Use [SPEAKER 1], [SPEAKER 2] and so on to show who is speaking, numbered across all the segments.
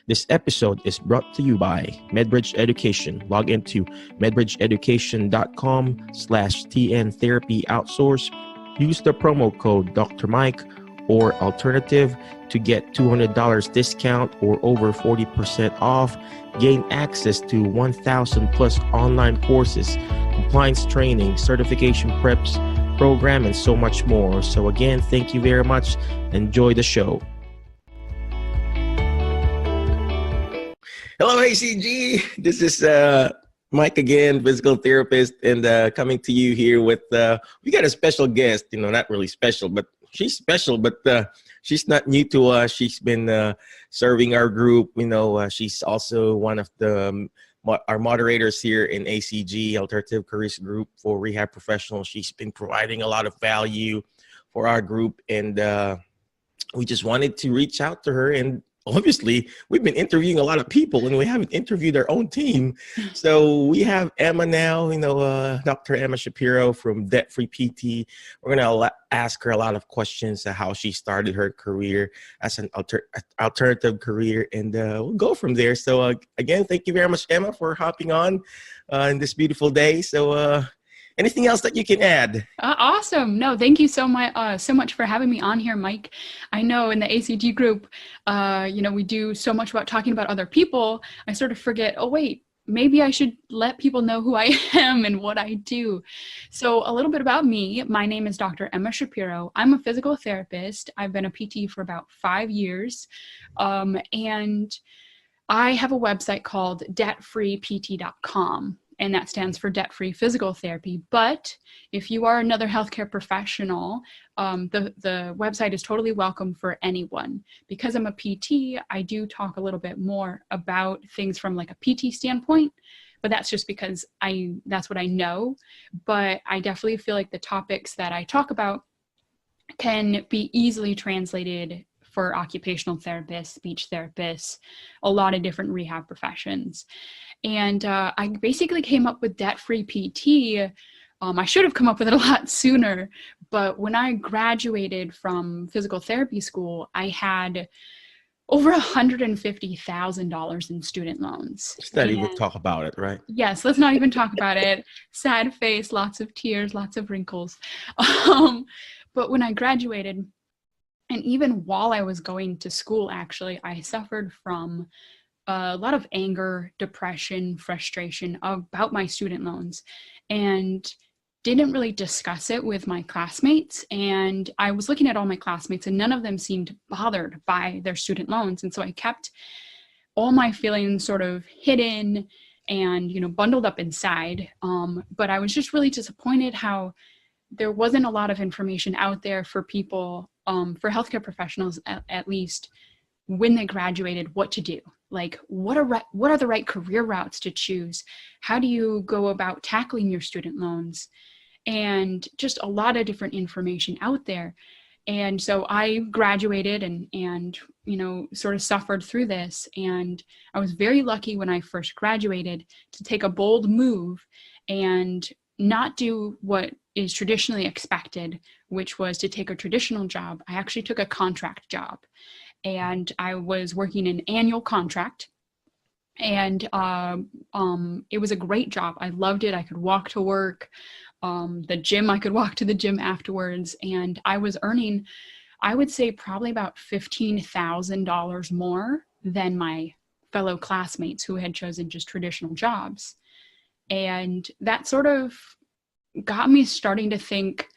[SPEAKER 1] This episode is brought to you by MedBridge Education. Log into medbridgeeducation.com/TN Therapy Outsource. Use the promo code Dr. Mike or alternative to get $200 discount or over 40% off. Gain access to 1,000 plus online courses, compliance training, certification preps, program, and so much more. So again, thank you very much. Enjoy the show. Hello, ACG. This is Mike again, physical therapist, and coming to you here with, we got a special guest, not really special, but she's special, but she's not new to us. She's been serving our group. She's also one of our moderators here in ACG, Alternative Careers Group for Rehab Professionals. She's been providing a lot of value for our group, and we just wanted to reach out to her. And obviously, we've been interviewing a lot of people, and we haven't interviewed our own team. So we have Emma now, Dr. Emma Shapiro from Debt Free PT. We're going to ask her a lot of questions on how she started her career as an alternative career, and we'll go from there. So again, thank you very much, Emma, for hopping on in this beautiful day. So anything else that you can add?
[SPEAKER 2] Awesome. No, thank you so much for having me on here, Mike. I know in the ACG group, we do so much about talking about other people. I sort of forget, oh, wait, maybe I should let people know who I am and what I do. So a little bit about me. My name is Dr. Emma Shapiro. I'm a physical therapist. I've been a PT for about 5 years. And I have a website called debtfreept.com. And that stands for debt-free physical therapy. But if you are another healthcare professional, the website is totally welcome for anyone. Because I'm a PT, I do talk a little bit more about things from like a PT standpoint, but that's just because that's what I know. But I definitely feel like the topics that I talk about can be easily translated for occupational therapists, speech therapists, a lot of different rehab professions. And I basically came up with Debt-Free PT. I should have come up with it a lot sooner, but when I graduated from physical therapy school, I had over $150,000 in student loans.
[SPEAKER 1] Let's not even talk about it, right?
[SPEAKER 2] Yes, let's not even talk about it. Sad face, lots of tears, lots of wrinkles. But when I graduated, and even while I was going to school, actually, I suffered from a lot of anger, depression, frustration about my student loans, and didn't really discuss it with my classmates. And I was looking at all my classmates, and none of them seemed bothered by their student loans. And so I kept all my feelings sort of hidden and, bundled up inside. But I was just really disappointed how there wasn't a lot of information out there for people, for healthcare professionals at least, when they graduated, what to do. Like, what are the right career routes to choose? How do you go about tackling your student loans? And just a lot of different information out there. And so I graduated and sort of suffered through this. And I was very lucky when I first graduated to take a bold move and not do what is traditionally expected, which was to take a traditional job. I actually took a contract job. And I was working an annual contract, and it was a great job. I loved it. I could walk to work. The gym, I could walk to the gym afterwards. And I was earning, I would say, probably about $15,000 more than my fellow classmates who had chosen just traditional jobs. And that sort of got me starting to think,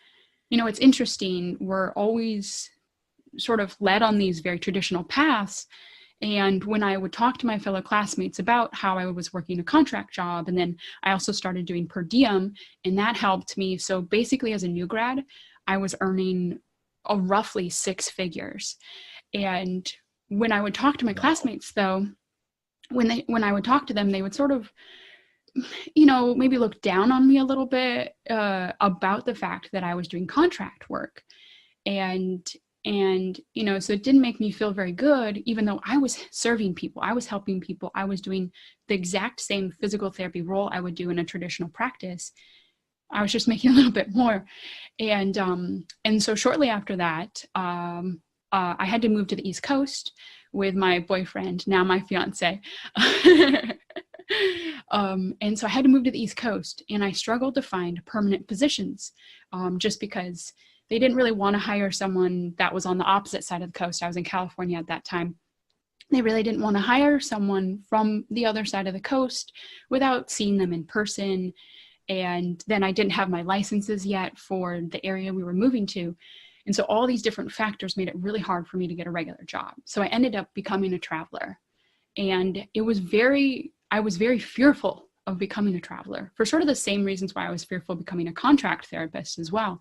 [SPEAKER 2] it's interesting. We're always sort of led on these very traditional paths. And when I would talk to my fellow classmates about how I was working a contract job, and then I also started doing per diem, and that helped me. So basically as a new grad, I was earning roughly 6 figures. And when I would talk to my classmates though, when I would talk to them, they would sort of, maybe look down on me a little bit about the fact that I was doing contract work. And so it didn't make me feel very good, even though I was serving people, I was helping people, I was doing the exact same physical therapy role I would do in a traditional practice. I was just making a little bit more. And so shortly after that, I had to move to the East Coast with my boyfriend, now my fiance. And so I had to move to the East Coast, and I struggled to find permanent positions, just because they didn't really want to hire someone that was on the opposite side of the coast. I was in California at that time. They really didn't want to hire someone from the other side of the coast without seeing them in person. And then I didn't have my licenses yet for the area we were moving to. And so all these different factors made it really hard for me to get a regular job. So I ended up becoming a traveler. And I was very fearful of becoming a traveler for sort of the same reasons why I was fearful of becoming a contract therapist as well,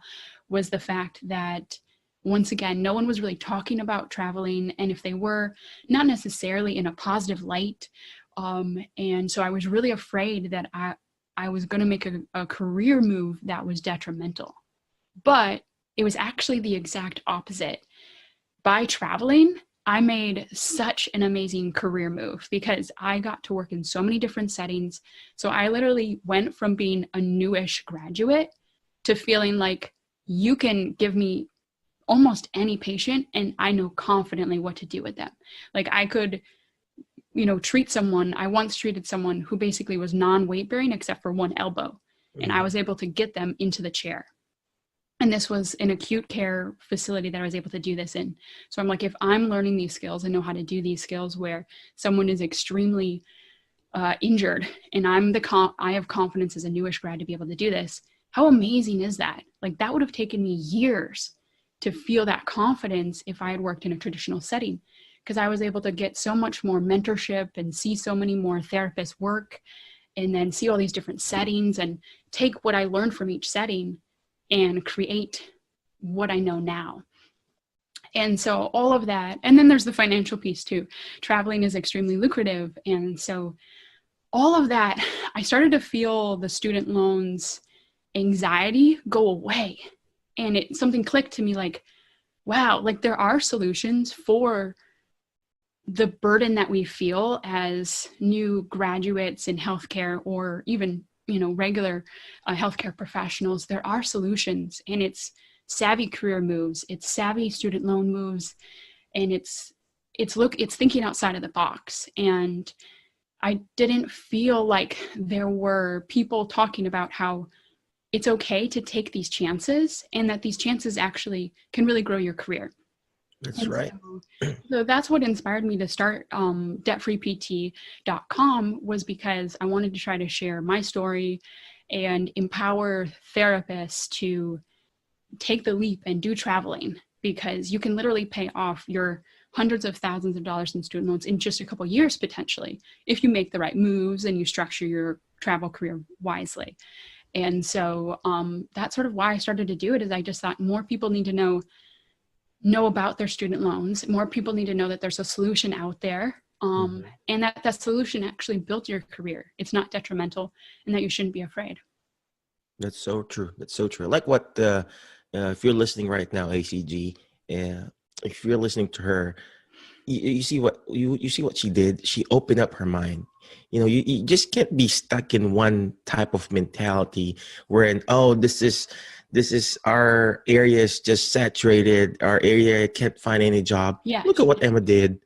[SPEAKER 2] was the fact that, once again, no one was really talking about traveling. And if they were, not necessarily in a positive light. And so I was really afraid that I was going to make a career move that was detrimental. But it was actually the exact opposite. By traveling, I made such an amazing career move because I got to work in so many different settings. So I literally went from being a newish graduate to feeling like you can give me almost any patient and I know confidently what to do with them. Like I could, treat someone. I once treated someone who basically was non-weight bearing except for one elbow. And I was able to get them into the chair. And this was an acute care facility that I was able to do this in. So I'm like, if I'm learning these skills and know how to do these skills where someone is extremely injured and I have confidence as a newish grad to be able to do this, how amazing is that? Like that would have taken me years to feel that confidence if I had worked in a traditional setting, because I was able to get so much more mentorship and see so many more therapists work and then see all these different settings and take what I learned from each setting and create what I know now. And so all of that, and then there's the financial piece too. Traveling is extremely lucrative. And so all of that, I started to feel the student loans anxiety go away. And something clicked to me like, wow, like there are solutions for the burden that we feel as new graduates in healthcare or even regular healthcare professionals. There are solutions, and it's savvy career moves, it's savvy student loan moves, and it's thinking outside of the box. And I didn't feel like there were people talking about how it's okay to take these chances and that these chances actually can really grow your career.
[SPEAKER 1] That's right.
[SPEAKER 2] So that's what inspired me to start debtfreept.com, was because I wanted to try to share my story and empower therapists to take the leap and do traveling, because you can literally pay off your hundreds of thousands of dollars in student loans in just a couple of years, potentially, if you make the right moves and you structure your travel career wisely. And so that's sort of why I started to do it, is I just thought more people need to know about their student loans. More people need to know that there's a solution out there, and that solution actually built your career. It's not detrimental, and that you shouldn't be afraid.
[SPEAKER 1] That's so true. That's so true. Like what, if you're listening right now, ACG, if you're listening to her, you see what she did. She opened up her mind. You just can't be stuck in one type of mentality wherein, this is our area is just saturated. Our area can't find any job.
[SPEAKER 2] Yeah.
[SPEAKER 1] Look at what Emma did.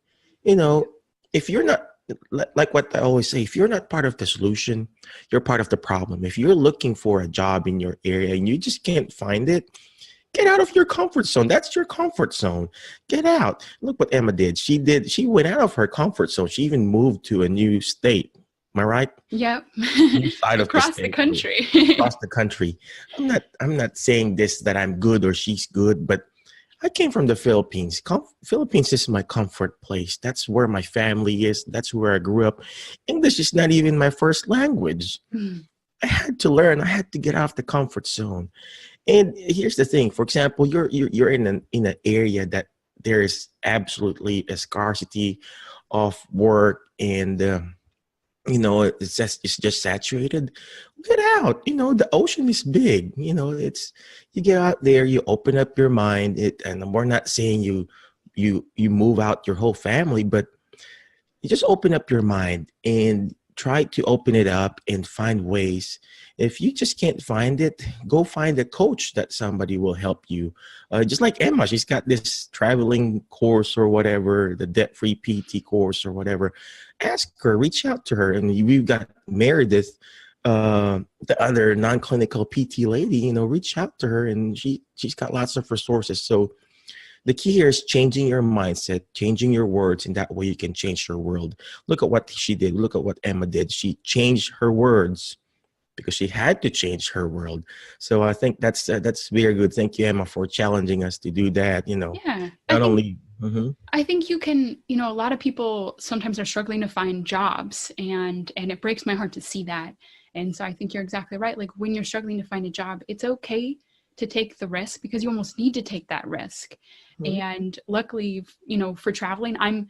[SPEAKER 1] If you're not, like what I always say, if you're not part of the solution, you're part of the problem. If you're looking for a job in your area and you just can't find it, get out of your comfort zone. That's your comfort zone. Get out. Look what Emma did. She went out of her comfort zone. She even moved to a new state. Am I right?
[SPEAKER 2] Yep.
[SPEAKER 1] Across
[SPEAKER 2] the country.
[SPEAKER 1] Across the country. I'm not saying this that I'm good or she's good, but I came from the Philippines. Philippines is my comfort place. That's where my family is. That's where I grew up. English is not even my first language. I had to learn. I had to get out of the comfort zone. And here's the thing. For example, you're in an area that there is absolutely a scarcity of work, and it's just saturated. Get out. The ocean is big. You get out there, you open up your mind. And we're not saying you move out your whole family, but you just open up your mind and try to open it up and find ways. If you just can't find it, go find a coach that somebody will help you. Just like Emma, she's got this traveling course or whatever, the debt-free PT course or whatever. Ask her, reach out to her. And we've got Meredith, the other non-clinical PT lady, you know, reach out to her, and she's got lots of resources. So the key here is changing your mindset, changing your words, and that way you can change your world. Look at what she did. Look at what Emma did. She changed her words because she had to change her world. So I think that's very good. Thank you, Emma, for challenging us to do that. You know,
[SPEAKER 2] Yeah.
[SPEAKER 1] not only. Mhm.
[SPEAKER 2] I think you can, you know, a lot of people sometimes are struggling to find jobs, and it breaks my heart to see that. And so I think you're exactly right. Like when you're struggling to find a job, it's okay to take the risk because you almost need to take that risk.
[SPEAKER 1] Mhm.
[SPEAKER 2] And luckily, you know, for traveling, I'm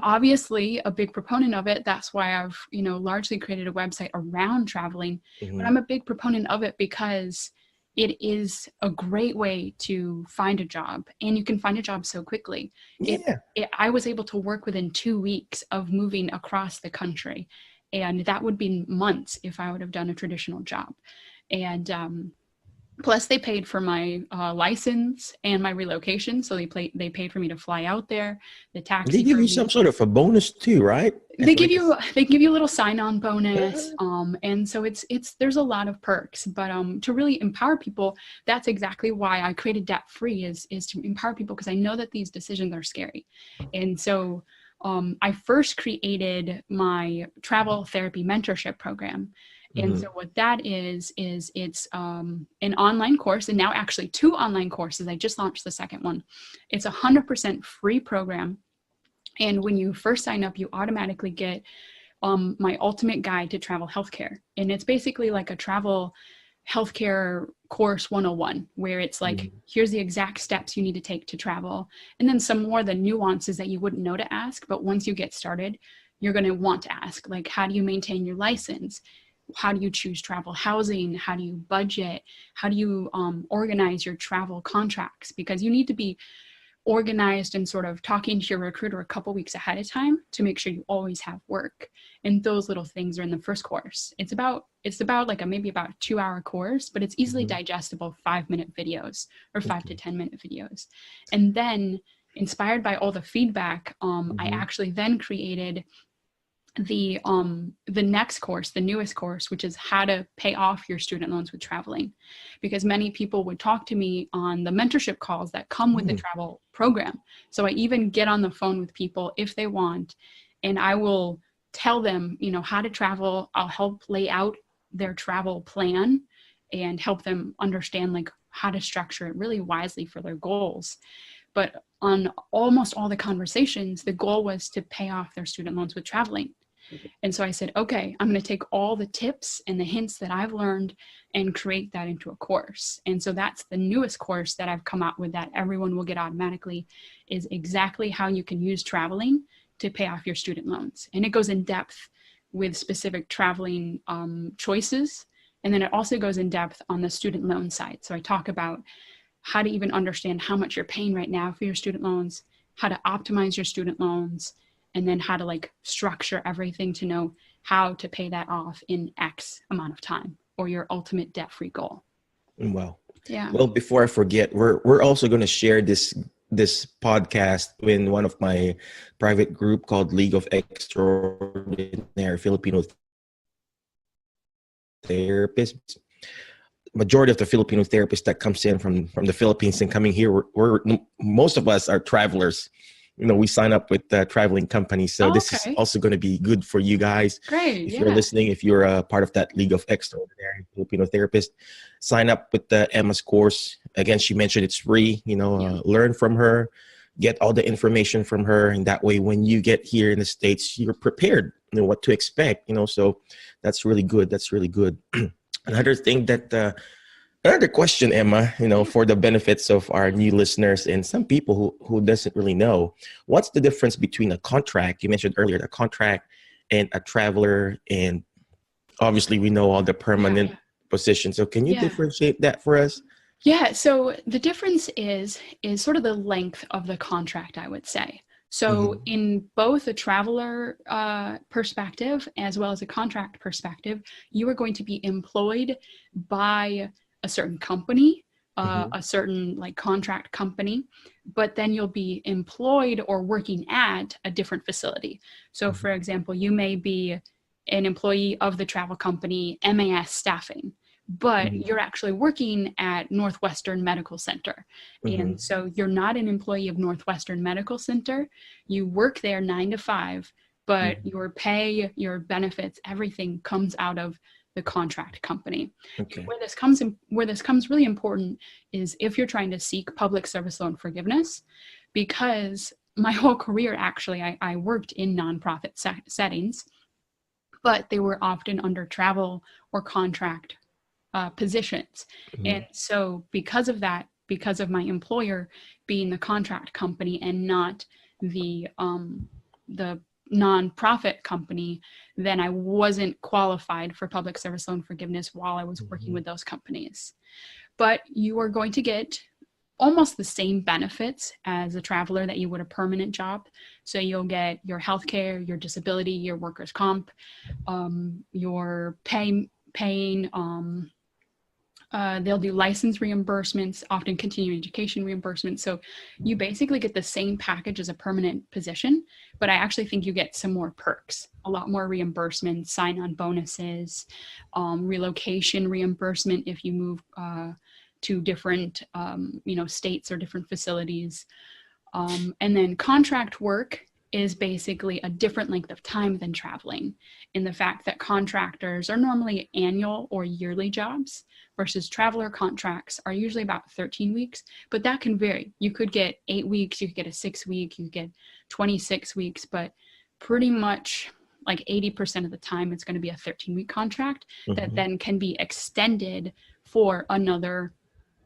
[SPEAKER 2] obviously a big proponent of it. That's why I've, you know, largely created a website around traveling, but I'm a big proponent of it because it is a great way to find a job, and you can find a job so quickly.
[SPEAKER 1] Yeah.
[SPEAKER 2] I was able to work within 2 weeks of moving across the country, and that would be months if I would have done a traditional job. And plus, they paid for my license and my relocation, so they paid for me to fly out there. The taxi.
[SPEAKER 1] They give you some sort of a bonus too, right?
[SPEAKER 2] They give you a little sign-on bonus, and so it's there's a lot of perks. But to really empower people, that's exactly why I created Debt Free is to empower people, because I know that these decisions are scary. And so I first created my travel therapy mentorship program. And so what that is it's an online course, and now actually 2 online courses. I just launched the second one. It's 100% free program. And when you first sign up, you automatically get my ultimate guide to travel healthcare. And it's basically like a travel healthcare course 101, where it's like, here's the exact steps you need to take to travel. And then some more of the nuances that you wouldn't know to ask. But once you get started, you're going to want to ask, like, how do you maintain your license? How do you choose travel housing? How do you budget? How do you organize your travel contracts? Because you need to be organized and sort of talking to your recruiter a couple weeks ahead of time to make sure you always have work. And those little things are in the first course. It's about like maybe about a 2-hour course, but it's easily digestible 5-minute videos or 5 to 10-minute videos. And then, inspired by all the feedback, I actually then created the next course, the newest course, which is how to pay off your student loans with traveling. Because many people would talk to me on the mentorship calls that come with the travel program. So I even get on the phone with people if they want, and I will tell them, you know, how to travel. I'll help lay out their travel plan and help them understand like how to structure it really wisely for their goals. But on almost all the conversations, the goal was to pay off their student loans with traveling. And so I said, okay, I'm going to take all the tips and the hints that I've learned and create that into a course. And so that's the newest course that I've come out with that everyone will get automatically, is exactly how you can use traveling to pay off your student loans. And it goes in depth with specific traveling choices. And then it also goes in depth on the student loan side. So I talk about how to even understand how much you're paying right now for your student loans, how to optimize your student loans, and then how to like structure everything to know how to pay that off in X amount of time, or your ultimate debt-free goal.
[SPEAKER 1] Wow.
[SPEAKER 2] Yeah.
[SPEAKER 1] Well, before I forget, we're also going to share this podcast in one of my private group called League of Extraordinary Filipino Therapists. Majority of the Filipino therapists that comes in from the Philippines and coming here, we're most of us are travelers. You know, we sign up with traveling companies. So this is also going to be good for you guys.
[SPEAKER 2] Great.
[SPEAKER 1] If you're listening, if you're a part of that League of Extraordinary Filipino Therapists, sign up with Emma's course. Again, she mentioned it's free. You know, learn from her, get all the information from her. And that way, when you get here in the States, you're prepared, you know, what to expect, you know. So that's really good. That's really good. Another thing that another question, Emma, you know, for the benefits of our new listeners and some people who doesn't really know, what's the difference between a contract, you mentioned earlier, a contract and a traveler, and obviously we know all the permanent positions. So can you differentiate that for us?
[SPEAKER 2] Yeah, so the difference is sort of the length of the contract, I would say. So in both a traveler perspective as well as a contract perspective, you are going to be employed by a certain company, a certain like contract company, but then you'll be employed or working at a different facility. So for example, you may be an employee of the travel company, MAS staffing, but you're actually working at Northwestern Medical Center. And so you're not an employee of Northwestern Medical Center. You work there 9 to 5, but your pay, your benefits, everything comes out of the contract company.
[SPEAKER 1] Okay.
[SPEAKER 2] Where this comes really important is if you're trying to seek public service loan forgiveness, because my whole career, actually, I worked in nonprofit settings, but they were often under travel or contract positions. And so because of that, because of my employer being the contract company and not the nonprofit company, then I wasn't qualified for public service loan forgiveness while I was working with those companies. But you are going to get almost the same benefits as a traveler that you would a permanent job. So you'll get your healthcare, your disability, your workers' comp, your paying, they'll do license reimbursements, often continuing education reimbursements. So you basically get the same package as a permanent position, but I actually think you get some more perks, a lot more reimbursements, sign-on bonuses, relocation reimbursement if you move to different states or different facilities. And then contract work is basically a different length of time than traveling, in the fact that contractors are normally annual or yearly jobs versus traveler contracts are usually about 13 weeks, but that can vary. You could get 8 weeks, you could get a 6 week, you could get 26 weeks, but pretty much like 80% of the time it's going to be a 13-week contract that then can be extended for another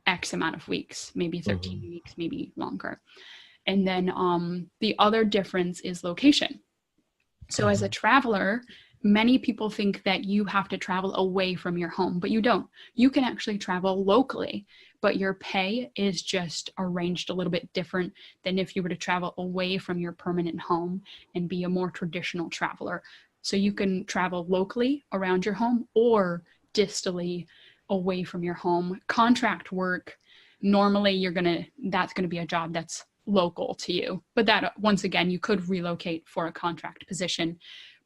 [SPEAKER 2] X amount of weeks, maybe 13 weeks, maybe longer. And then the other difference is location. So as a traveler, many people think that you have to travel away from your home, but you don't. You can actually travel locally, but your pay is just arranged a little bit different than if you were to travel away from your permanent home and be a more traditional traveler. So you can travel locally around your home or distally away from your home. Contract work, normally that's gonna be a job that's local to you, but that, once again, you could relocate for a contract position,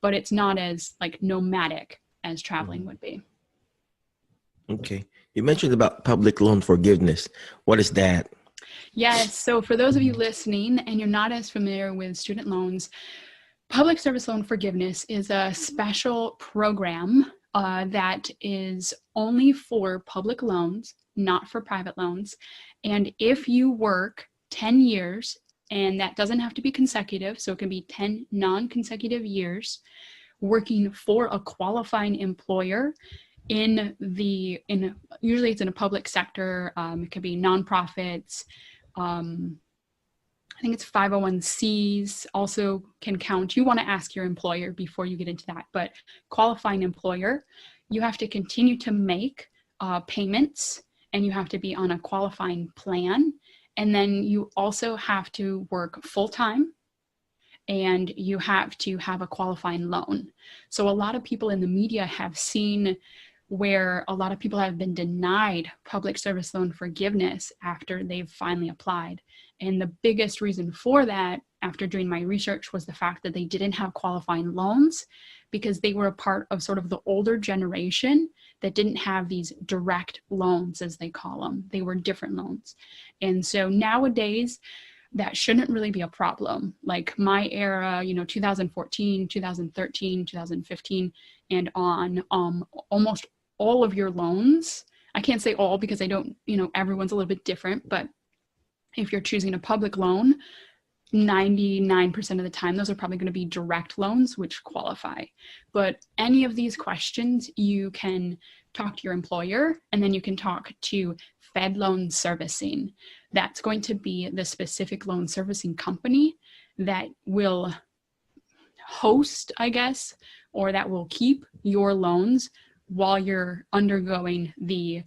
[SPEAKER 2] but it's not as like nomadic as traveling would be.
[SPEAKER 1] Okay. You mentioned about public loan forgiveness. What is that?
[SPEAKER 2] Yes. So for those of you listening and you're not as familiar with student loans, public service loan forgiveness is a special program that is only for public loans, not for private loans. And if you work 10 years, and that doesn't have to be consecutive, so it can be 10 non-consecutive years working for a qualifying employer usually it's in a public sector, it could be nonprofits, I think it's 501Cs also can count. You want to ask your employer before you get into that, but qualifying employer, you have to continue to make payments, and you have to be on a qualifying plan. And then you also have to work full-time, and you have to have a qualifying loan. So a lot of people in the media have seen where a lot of people have been denied public service loan forgiveness after they've finally applied. And the biggest reason for that, after doing my research, was the fact that they didn't have qualifying loans because they were a part of sort of the older generation that didn't have these direct loans, as they call them. They were different loans. And so nowadays, that shouldn't really be a problem. Like my era, 2014, 2013, 2015, and on, almost all of your loans, I can't say all because I don't, everyone's a little bit different, but if you're choosing a public loan, 99% of the time, those are probably going to be direct loans, which qualify. But any of these questions, you can talk to your employer, and then you can talk to Fed Loan Servicing. That's going to be the specific loan servicing company that will host, I guess, or that will keep your loans while you're undergoing the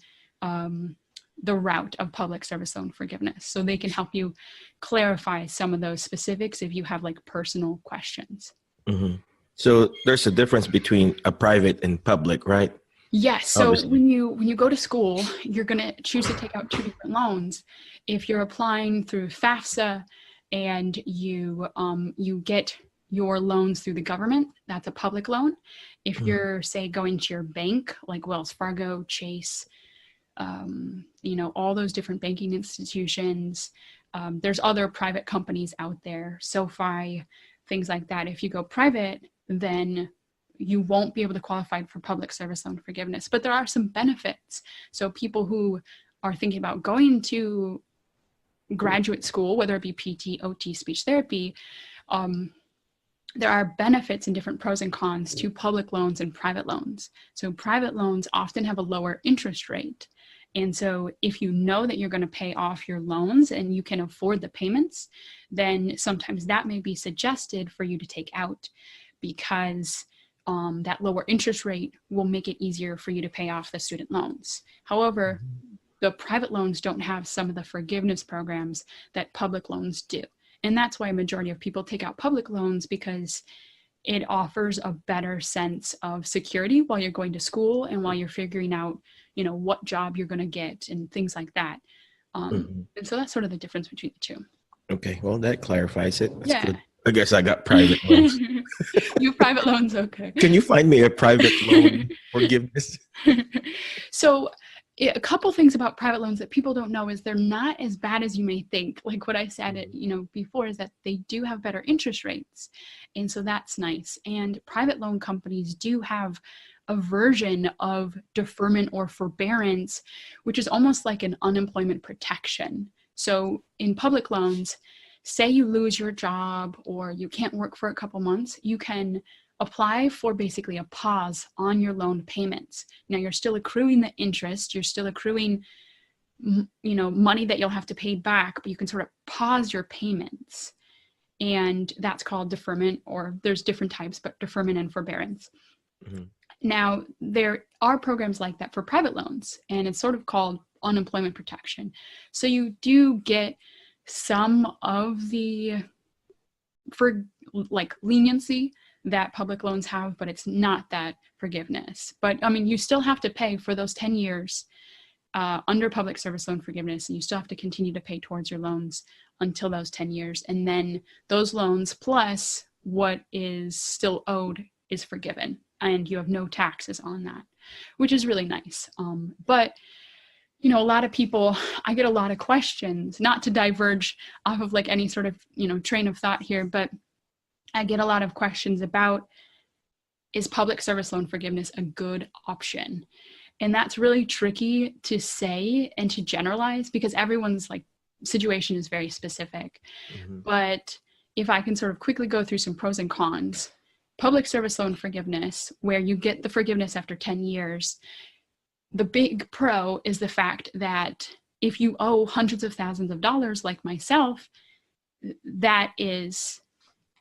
[SPEAKER 2] the route of public service loan forgiveness. So they can help you clarify some of those specifics if you have like personal questions.
[SPEAKER 1] Mm-hmm. So there's a difference between a private and public, right?
[SPEAKER 2] Yes. So
[SPEAKER 1] Obviously.
[SPEAKER 2] when you go to school, you're going to choose to take out two different loans. If you're applying through FAFSA and you get your loans through the government, that's a public loan. If you're, say, going to your bank, like Wells Fargo, Chase, all those different banking institutions, there's other private companies out there, SoFi, things like that. If you go private, then you won't be able to qualify for public service loan forgiveness, but there are some benefits. So people who are thinking about going to graduate school, whether it be PT, OT, speech therapy, there are benefits and different pros and cons to public loans and private loans. So private loans often have a lower interest rate. And so if you know that you're going to pay off your loans and you can afford the payments, then sometimes that may be suggested for you to take out, because that lower interest rate will make it easier for you to pay off the student loans. However, the private loans don't have some of the forgiveness programs that public loans do. And that's why a majority of people take out public loans, because it offers a better sense of security while you're going to school and while you're figuring out, what job you're going to get and things like that. And so that's sort of the difference between the two.
[SPEAKER 1] Okay, well, that clarifies it. That's
[SPEAKER 2] Yeah.
[SPEAKER 1] good. I guess I got private loans.
[SPEAKER 2] You private loans, okay.
[SPEAKER 1] Can you find me a private loan forgiveness?
[SPEAKER 2] So a couple things about private loans that people don't know is they're not as bad as you may think. Like what I said, before, is that they do have better interest rates. And so that's nice. And private loan companies do have a version of deferment or forbearance, which is almost like an unemployment protection. So in public loans, say you lose your job or you can't work for a couple months, you can apply for basically a pause on your loan payments. Now you're still accruing the interest, you're still accruing, money that you'll have to pay back, but you can sort of pause your payments. And that's called deferment, or there's different types, but deferment and forbearance. Mm-hmm. Now, there are programs like that for private loans, and it's sort of called unemployment protection. So you do get some of the leniency that public loans have, but it's not that forgiveness. But you still have to pay for those 10 years under public service loan forgiveness, and you still have to continue to pay towards your loans until those 10 years. And then those loans plus what is still owed is forgiven, and you have no taxes on that, which is really nice. But a lot of people, I get a lot of questions, not to diverge off of like any sort of, train of thought here, but I get a lot of questions about, is public service loan forgiveness a good option? And that's really tricky to say and to generalize, because everyone's situation is very specific. Mm-hmm. But if I can sort of quickly go through some pros and cons, public service loan forgiveness, where you get the forgiveness after 10 years, the big pro is the fact that if you owe hundreds of thousands of dollars like myself, that is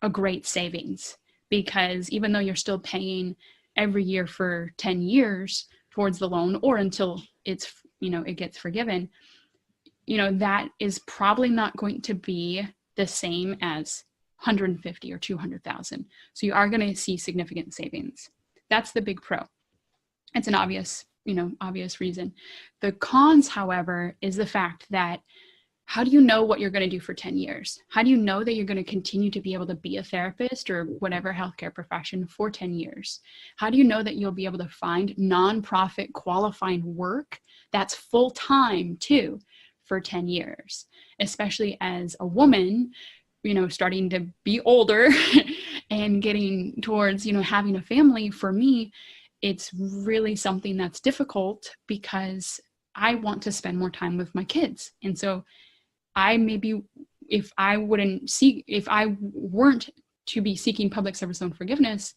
[SPEAKER 2] a great savings, because even though you're still paying every year for 10 years towards the loan, or until it's, it gets forgiven, that is probably not going to be the same as 150 or 200,000. So you are going to see significant savings. That's the big pro. It's an obvious reason. The cons, however, is the fact that how do you know what you're going to do for 10 years? How do you know that you're going to continue to be able to be a therapist or whatever healthcare profession for 10 years? How do you know that you'll be able to find nonprofit qualifying work that's full-time too for 10 years? Especially as a woman, starting to be older and getting towards, having a family. For me, it's really something that's difficult, because I want to spend more time with my kids. And so if I weren't to be seeking public service loan forgiveness,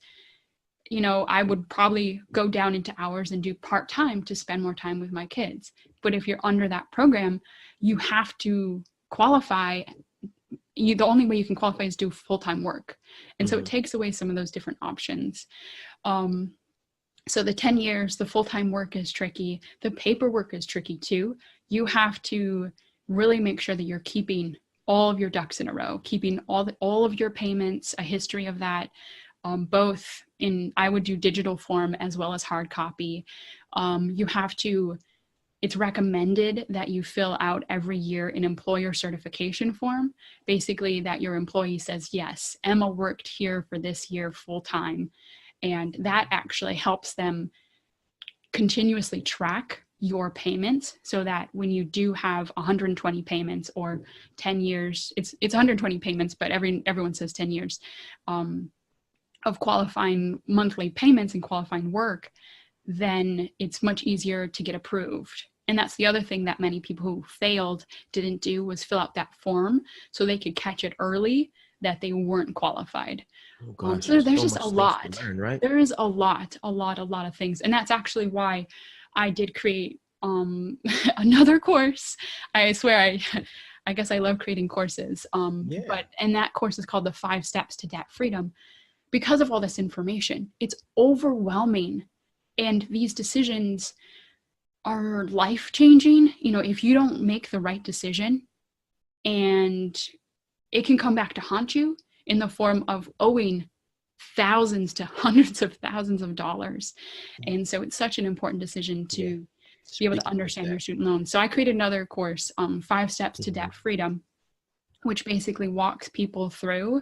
[SPEAKER 2] I would probably go down into hours and do part-time to spend more time with my kids. But if you're under that program, you have to qualify. The only way you can qualify is do full-time work. And so it takes away some of those different options. So the 10 years, the full-time work is tricky. The paperwork is tricky too. You have to really make sure that you're keeping all of your ducks in a row, keeping all of your payments, a history of that, both in, I would do digital form as well as hard copy. You have to, it's recommended that you fill out every year an employer certification form, basically that your employee says, yes, Emma worked here for this year full time. And that actually helps them continuously track your payments so that when you do have 120 payments or 10 years, it's 120 payments, but everyone says 10 years of qualifying monthly payments and qualifying work, then it's much easier to get approved. And that's the other thing that many people who failed didn't do, was fill out that form so they could catch it early that they weren't qualified.
[SPEAKER 1] Oh gosh,
[SPEAKER 2] So there's
[SPEAKER 1] so
[SPEAKER 2] just
[SPEAKER 1] much
[SPEAKER 2] a
[SPEAKER 1] things
[SPEAKER 2] lot.
[SPEAKER 1] to learn, right?
[SPEAKER 2] There is a lot of things. And that's actually why I did create another course. I swear, I guess I love creating courses.
[SPEAKER 1] Yeah.
[SPEAKER 2] And that course is called the 5 Steps to Debt Freedom. Because of all this information, it's overwhelming. And these decisions are life-changing. You know, if you don't make the right decision, and it can come back to haunt you in the form of owing thousands to hundreds of thousands of dollars. And so it's such an important decision to be able to understand your student loan. So I created another course, 5 Steps to Debt Freedom, which basically walks people through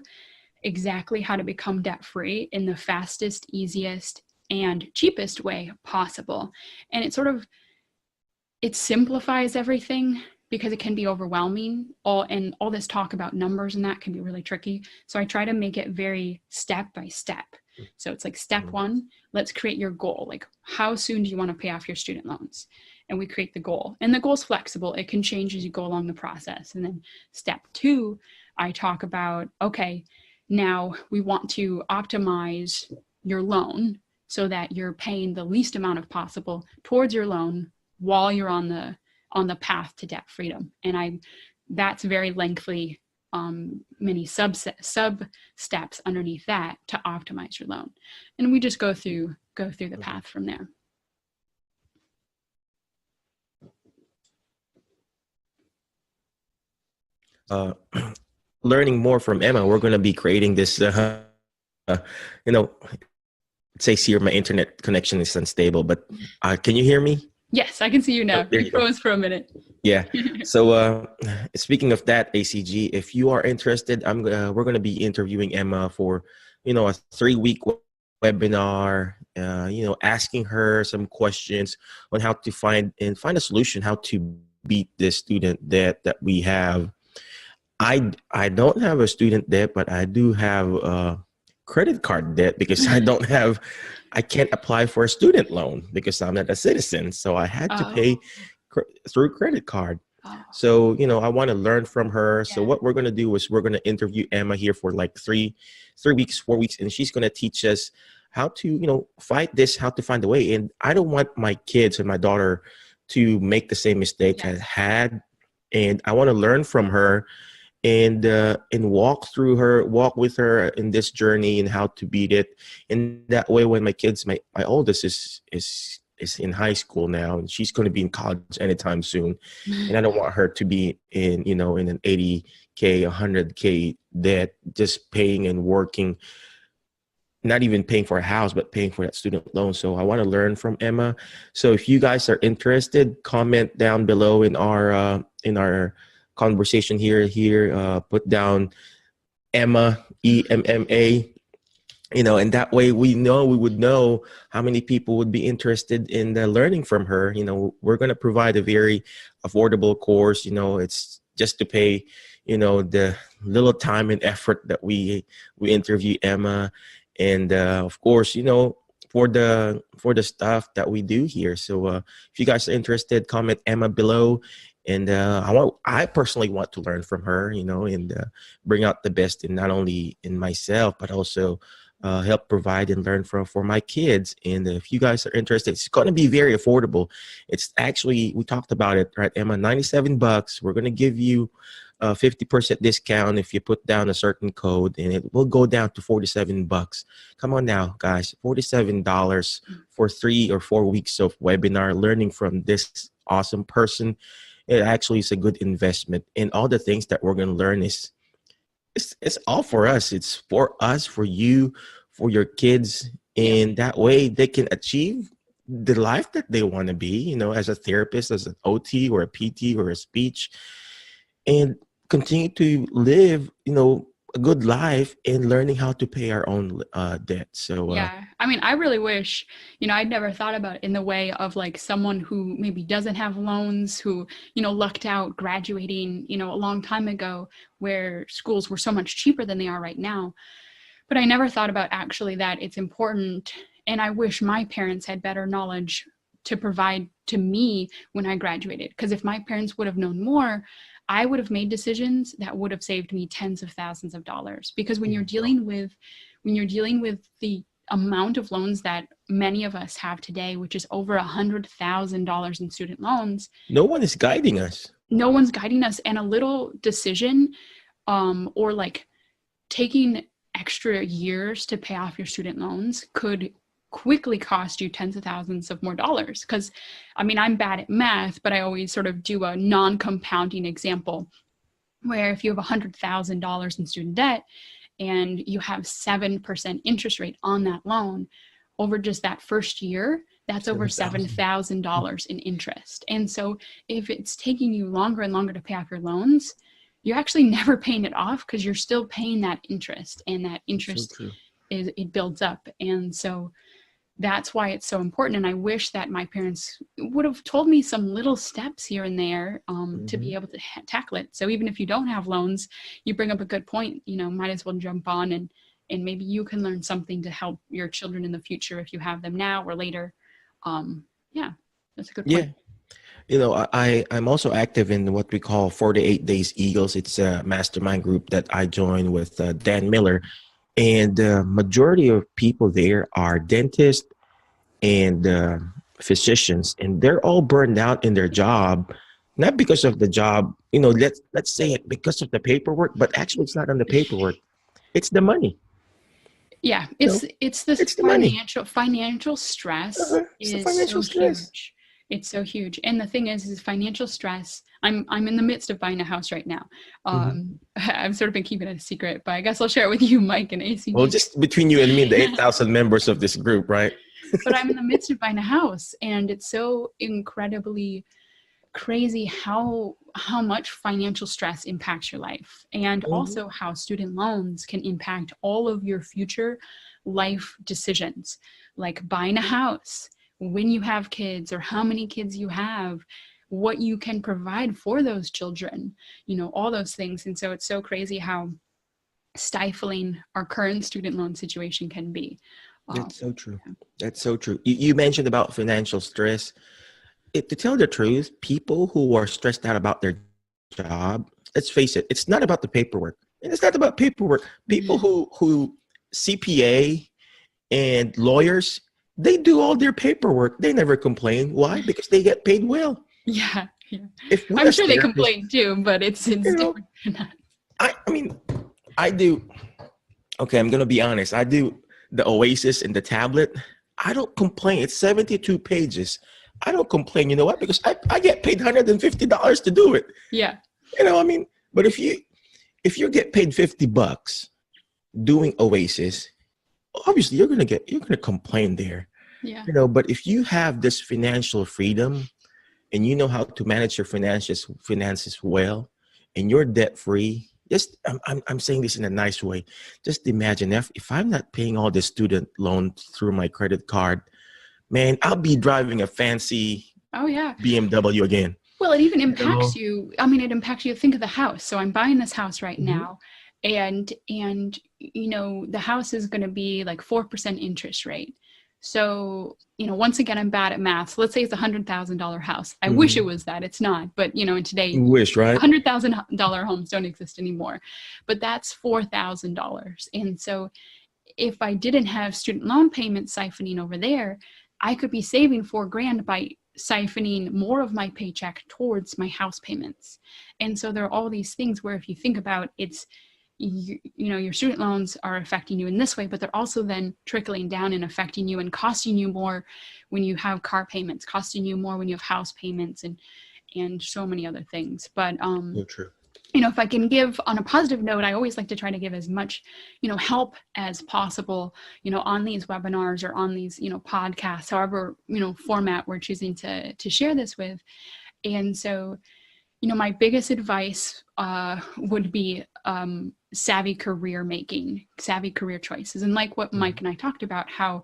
[SPEAKER 2] exactly how to become debt-free in the fastest, easiest, and cheapest way possible. And it simplifies everything, because it can be overwhelming. All this talk about numbers and that can be really tricky. So I try to make it very step by step. So it's like step 1, let's create your goal. Like, how soon do you want to pay off your student loans? And we create the goal. And the goal's flexible. It can change as you go along the process. And then step 2, I talk about, okay, now we want to optimize your loan so that you're paying the least amount of possible towards your loan while you're on the path to debt freedom. And that's very lengthy, many sub steps underneath that to optimize your loan. And we just go through the path from there.
[SPEAKER 1] Learning more from Emma, we're going to be creating this, it says here my internet connection is unstable, but can you hear me?
[SPEAKER 2] Yes, I can see you now.
[SPEAKER 1] There
[SPEAKER 2] You froze for a minute.
[SPEAKER 1] Yeah. So speaking of that, ACG, if you are interested, we're going to be interviewing Emma for, a 3-week webinar, asking her some questions on how to find a solution, how to beat this student debt that we have. I don't have a student debt, but I do have credit card debt because I can't apply for a student loan because I'm not a citizen. So I had to pay through credit card. So, I want to learn from her. Yeah. So what we're going to do is we're going to interview Emma here for like 3 weeks, 4 weeks, and she's going to teach us how to, fight this, how to find a way. And I don't want my kids and my daughter to make the same mistake I had. And I want to learn from her and walk with her in this journey and how to beat it. And that way, when my oldest is in high school now, and she's going to be in college anytime soon, and I don't want her to be in an 80K, 100K debt, just paying and working, not even paying for a house, but paying for that student loan. So I want to learn from Emma. So if you guys are interested, comment down below in our conversation here, put down Emma, EMMA, and that way we would know how many people would be interested in learning from her. We're going to provide a very affordable course. It's just to pay, the little time and effort that we interview Emma. And of course, for the stuff that we do here. So if you guys are interested, comment Emma below. And I personally want to learn from her, and bring out the best in not only in myself, but also help provide and learn for my kids. And if you guys are interested, it's going to be very affordable. It's actually, we talked about it, right, Emma, $97. We're going to give you 50% discount if you put down a certain code, and it will go down to $47. Come on now, guys, $47 for 3 or 4 weeks of webinar learning from this awesome person. It actually is a good investment. And all the things that we're going to learn is it's all for us. It's for us, for you, for your kids. And that way they can achieve the life that they want to be, as a therapist, as an OT or a PT or a speech, and continue to live, a good life and learning how to pay our own debt. So
[SPEAKER 2] yeah, I mean, I really wish, I'd never thought about it in the way of like someone who maybe doesn't have loans, who, lucked out graduating, a long time ago, where schools were so much cheaper than they are right now. But I never thought about actually that it's important. And I wish my parents had better knowledge to provide to me when I graduated. Because if my parents would have known more, I would have made decisions that would have saved me tens of thousands of dollars. Because when you're dealing with the amount of loans that many of us have today, which is over $100,000 in student loans,
[SPEAKER 1] no one is guiding us.
[SPEAKER 2] No one's guiding us. And a little decision, or like taking extra years to pay off your student loans could quickly cost you tens of thousands of more dollars. Because I mean, I'm bad at math, but I always sort of do a non-compounding example where if you have $100,000 in student debt and you have 7% interest rate on that loan over just that first year, that's over $7,000 in interest. And so if it's taking you longer and longer to pay off your loans, you're actually never paying it off because you're still paying that interest, and that interest it builds up. And so that's why it's so important. And I wish that my parents would have told me some little steps here and there to be able to tackle it. So even if you don't have loans, you bring up a good point, might as well jump on and maybe you can learn something to help your children in the future if you have them now or later. Yeah, that's a good point.
[SPEAKER 1] I'm also active in what we call 48 Days Eagles. It's a mastermind group that I joined with Dan Miller. And the majority of people there are dentists and physicians, and they're all burned out in their job, not because of the job, let's say it because of the paperwork, but actually it's not on the paperwork. It's the money.
[SPEAKER 2] Yeah, it's the financial stress is so huge. It's so huge. And the thing is financial stress. I'm in the midst of buying a house right now. I've sort of been keeping it a secret, but I guess I'll share it with you, Mike, and AC.
[SPEAKER 1] Well, just between you and me, the 8,000 members of this group, right?
[SPEAKER 2] But I'm in the midst of buying a house, and it's so incredibly crazy how much financial stress impacts your life, and also how student loans can impact all of your future life decisions, like buying a house, when you have kids, or how many kids you have, what you can provide for those children, all those things. And so it's so crazy how stifling our current student loan situation can be.
[SPEAKER 1] That's so true. That's so true. You mentioned about financial stress. To tell the truth, people who are stressed out about their job, let's face it, it's not about the paperwork. And it's not about paperwork. People who CPA and lawyers, they do all their paperwork. They never complain. Why? Because they get paid well.
[SPEAKER 2] Yeah. I'm sure they complain too, but it's different.
[SPEAKER 1] I mean, I do. Okay, I'm going to be honest. I do the Oasis and the tablet. I don't complain. It's 72 pages. I don't complain. You know what? Because I get paid $150 to do it.
[SPEAKER 2] Yeah.
[SPEAKER 1] But if you get paid $50 doing Oasis, obviously you're gonna complain there.
[SPEAKER 2] Yeah.
[SPEAKER 1] But if you have this financial freedom and you know how to manage your finances well, and you're debt free, I'm saying this in a nice way. Just imagine if I'm not paying all the student loan through my credit card, man, I'll be driving a fancy BMW again.
[SPEAKER 2] Well, it even impacts you. I mean, it impacts you. Think of the house. So I'm buying this house right now, and the house is going to be like 4% interest rate. So, once again, I'm bad at math. So let's say it's $100,000 house. I wish it was that. It's not. But, in today,
[SPEAKER 1] you wish, right?
[SPEAKER 2] $100,000 homes don't exist anymore. But that's $4,000. And so if I didn't have student loan payments siphoning over there, I could be saving $4,000 by siphoning more of my paycheck towards my house payments. And so there are all these things where if you think about it's, you know, your student loans are affecting you in this way, but they're also then trickling down and affecting you and costing you more when you have car payments, costing you more when you have house payments, and so many other things. But
[SPEAKER 1] true.
[SPEAKER 2] you know, if I can give on a positive note, I always like to try to give as much, you know, help as possible, you know, on these webinars or on these, you know, podcasts, however, you know, format we're choosing to share this with. And so, you know, my biggest advice would be savvy career making, savvy career choices. And like what Mike and I talked about, how,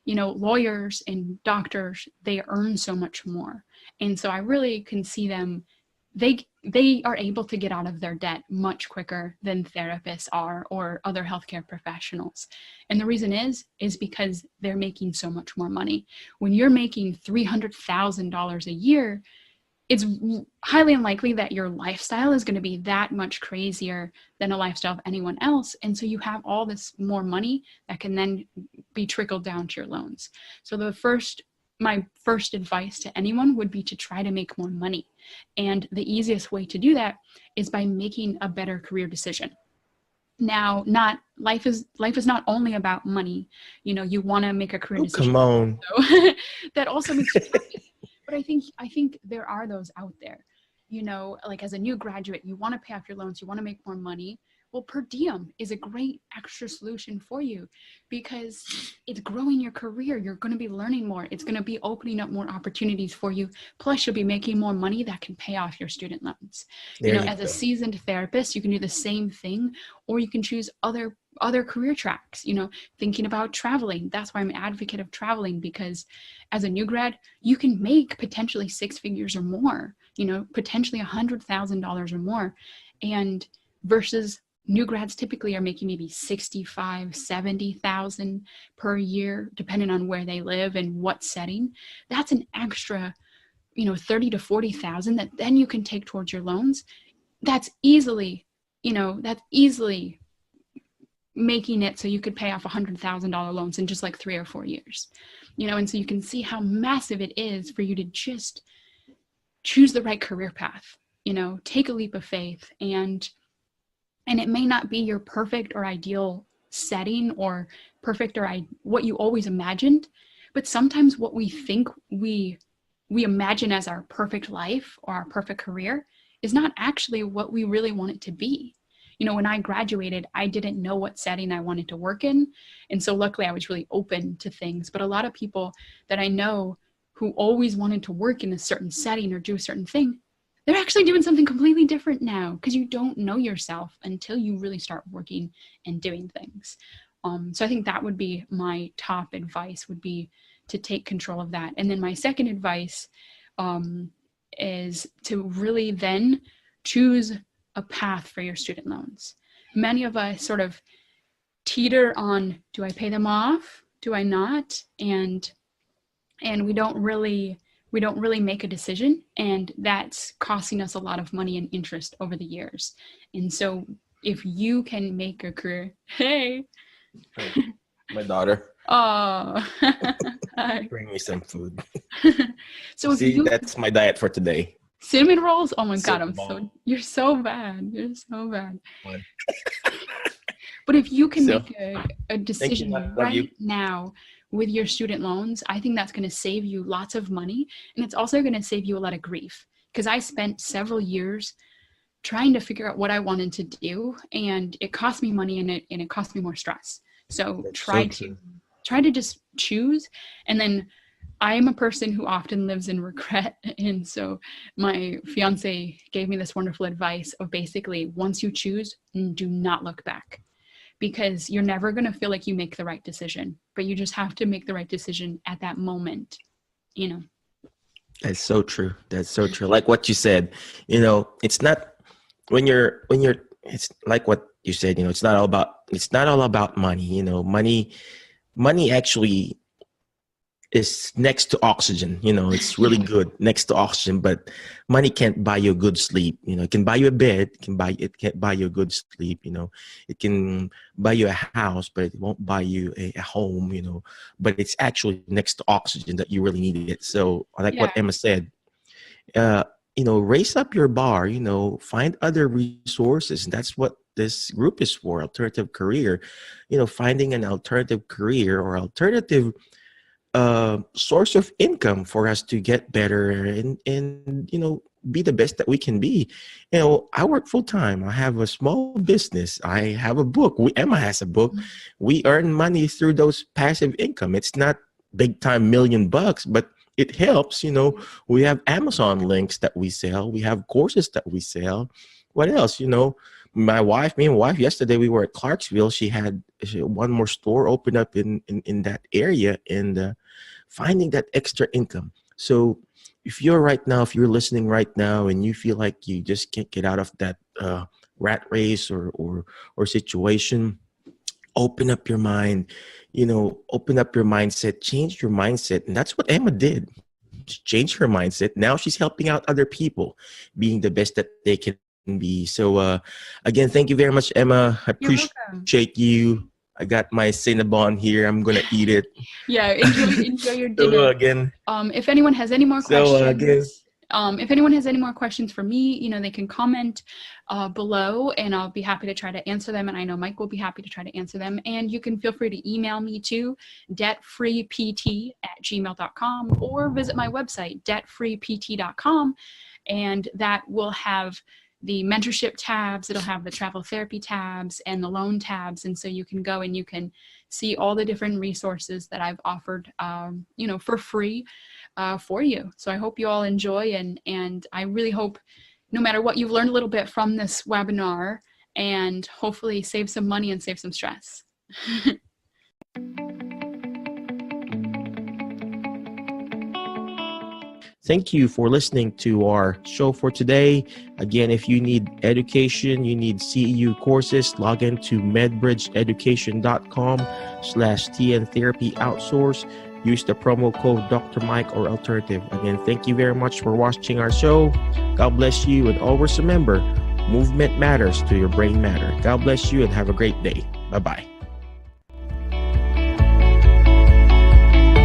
[SPEAKER 2] you know, lawyers and doctors, they earn so much more. And so I really can see them, they are able to get out of their debt much quicker than therapists are or other healthcare professionals. And the reason is because they're making so much more money. When you're making $300,000 a year, it's highly unlikely that your lifestyle is going to be that much crazier than a lifestyle of anyone else. And so you have all this more money that can then be trickled down to your loans. So my first advice to anyone would be to try to make more money. And the easiest way to do that is by making a better career decision. Now, life is not only about money. You know, you want to make a career decision.
[SPEAKER 1] Come on.
[SPEAKER 2] So, that also makes you happy. But I think there are those out there, you know, like as a new graduate, you want to pay off your loans, you want to make more money. Well, per diem is a great extra solution for you because it's growing your career. You're going to be learning more. It's going to be opening up more opportunities for you. Plus, you'll be making more money that can pay off your student loans. You know, as a seasoned therapist, you can do the same thing, or you can choose other career tracks, you know, thinking about traveling. That's why I'm an advocate of traveling, because as a new grad, you can make potentially 6 figures or more, you know, potentially $100,000 or more. And versus new grads typically are making maybe 65, 70,000 per year, depending on where they live and what setting. That's an extra, you know, 30 to 40,000 that then you can take towards your loans. That's easily making it so you could pay off $100,000 loans in just like 3 or 4 years, you know. And so you can see how massive it is for you to just choose the right career path, you know, take a leap of faith. And it may not be your perfect or ideal setting or perfect or what you always imagined, but sometimes what we think we imagine as our perfect life or our perfect career is not actually what we really want it to be. You know, when I graduated, I didn't know what setting I wanted to work in. And so luckily I was really open to things. But a lot of people that I know who always wanted to work in a certain setting or do a certain thing, they're actually doing something completely different now because you don't know yourself until you really start working and doing things. So I think that would be my top advice, would be to take control of that. And then my second advice is to really then choose a path for your student loans. Many of us sort of teeter on, do I pay them off? Do I not? And we don't really make a decision, and that's costing us a lot of money and interest over the years. And so if you can make a career, hey,
[SPEAKER 1] my daughter.
[SPEAKER 2] Oh,
[SPEAKER 1] Bring me some food.
[SPEAKER 2] So
[SPEAKER 1] see, that's my diet for today.
[SPEAKER 2] Cinnamon rolls? Oh my God, you're so bad. You're so bad. But if you can make a decision right now with your student loans, I think that's going to save you lots of money. And it's also going to save you a lot of grief, because I spent several years trying to figure out what I wanted to do, and it cost me money and it cost me more stress. So try to just choose. And then I'm a person who often lives in regret. And so my fiance gave me this wonderful advice of basically, once you choose, do not look back, because you're never going to feel like you make the right decision, but you just have to make the right decision at that moment, you know.
[SPEAKER 1] That's so true. That's so true. Like what you said, you know, it's not when you're, it's like what you said, you know, it's not all about money, you know, money actually is next to oxygen. It's really good next to oxygen, but money can't buy you a good sleep. It can buy you a bed, it can't buy you a good sleep. It can buy you a house, but it won't buy you a home. But it's actually next to oxygen that you really need it. So like what
[SPEAKER 2] Yeah.
[SPEAKER 1] Emma said, uh, raise up your bar, find other resources. And that's what this group is for, alternative career. Finding an alternative career or alternative source of income for us to get better and be the best that we can be. I work full time. I have a small business. I have a book. Emma has a book. We earn money through those passive income. It's not big time $1,000,000, but it helps. We have Amazon links that we sell. We have courses that we sell. What else? Me and my wife, yesterday we were at Clarksville. She had one more store open up in that area, and finding that extra income. So if you're listening right now and you feel like you just can't get out of that rat race or situation, open up your mind, open up your mindset, change your mindset. And that's what Emma did. She changed her mindset. Now she's helping out other people being the best that they can be. So again, thank you very much, Emma. I appreciate you. I got my Cinnabon here. I'm gonna eat it.
[SPEAKER 2] Yeah, enjoy your dinner.
[SPEAKER 1] So again,
[SPEAKER 2] if anyone has any more questions, if anyone has any more questions for me, they can comment below, and I'll be happy to try to answer them. And I know Mike will be happy to try to answer them. And you can feel free to email me to debtfreept@gmail.com or visit my website, debtfreept.com, and that will have the mentorship tabs, it'll have the travel therapy tabs and the loan tabs. And so you can go and you can see all the different resources that I've offered, for free for you. So I hope you all enjoy, and I really hope no matter what, you've learned a little bit from this webinar and hopefully save some money and save some stress.
[SPEAKER 1] Thank you for listening to our show for today. Again, if you need education, you need CEU courses, log into medbridgeeducation.com/TN Therapy Outsource. Use the promo code Dr. Mike or Alternative. Again, thank you very much for watching our show. God bless you, and always remember, movement matters to your brain matter. God bless you and have a great day. Bye-bye.